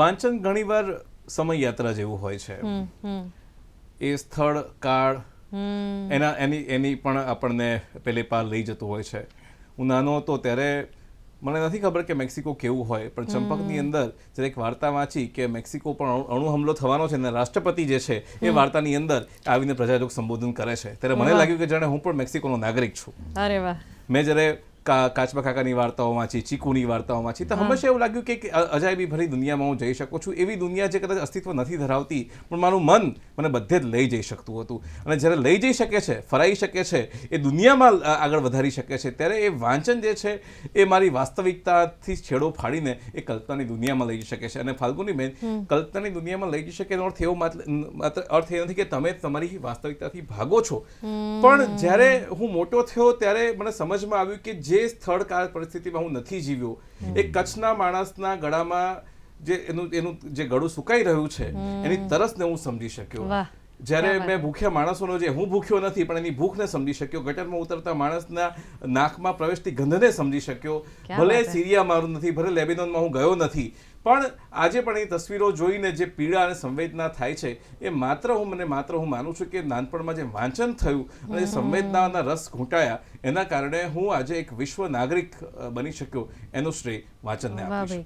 વાંચન ઘણીવાર સમય યાત્રા જેવું હોય છે. એ સ્થળ કાળ એની પણ આપણને પેલે પાર લઈ જતું હોય છે. હું નાનો હતો ત્યારે મને નથી ખબર કે મેક્સિકો કેવું હોય, પણ ચંપકની અંદર જ્યારે એક વાર્તા વાંચી કે મેક્સિકો પણ અણુ હુમલો થવાનો છે અને રાષ્ટ્રપતિ જે છે એ વાર્તાની અંદર આવીને પ્રજાજોગ સંબોધન કરે છે, ત્યારે મને લાગ્યું કે જાણે હું પણ મેક્સિકોનો નાગરિક છું. અરે વાહ. મેં જ્યારે કાચબા કાકાની વાર્તાઓ વાંચી, ચીકુની વાર્તાઓ વાંચી, તો હંમેશા એવું લાગ્યું કે અજાયબી ભરી દુનિયામાં હું જઈ શકું છું. એવી દુનિયા જે કદાચ અસ્તિત્વ નથી ધરાવતી, પણ મારું મન મને બધે જ લઈ જઈ શકતું હતું. અને જ્યારે લઈ જઈ શકે છે, ફરાઈ શકે છે, એ દુનિયામાં આગળ વધારી શકે છે, ત્યારે એ વાંચન જે છે એ મારી વાસ્તવિકતાથી છેડો ફાડીને એ કલ્પનાની દુનિયામાં લઈ જઈ શકે છે. અને ફાલ્ગુનીબેન, કલ્પનાની દુનિયામાં લઈ જઈ શકે એનો અર્થ એવો માત્ર અર્થ એ નથી કે તમે તમારી વાસ્તવિકતાથી ભાગો છો, પણ જ્યારે હું મોટો થયો ત્યારે મને સમજમાં આવ્યું કે જે સ્થળ કાળ પરિસ્થિતિમાં હું નથી જીવ્યો, એ કચ્છના માણસના ગળામાં એનું જે ગળું સુકાઈ રહ્યું છે એની તરસને હું સમજી શક્યો. જ્યારે મેં ભૂખ્યા માણસોનો જે હું ભૂખ્યો નથી પણ એની ભૂખને સમજી શક્યો, ગટરમાં ઉતરતા માણસના નાકમાં પ્રવેશતી ગંધને સમજી શક્યો. ભલે સિરિયા મારું નથી, ભલે લેબેનોનમાં હું ગયો નથી, પણ આજે પણ એ તસવીરો જોઈને જે પીડા અને સંવેદના થાય છે એ માત્ર હું માનું છું કે નાનપણમાં જે વાંચન થયું અને જે સંવેદનાના રસ ઘૂંટાયા એના કારણે હું આજે એક વિશ્વ નાગરિક બની શક્યો. એનું શ્રેય વાંચનને આપીશ.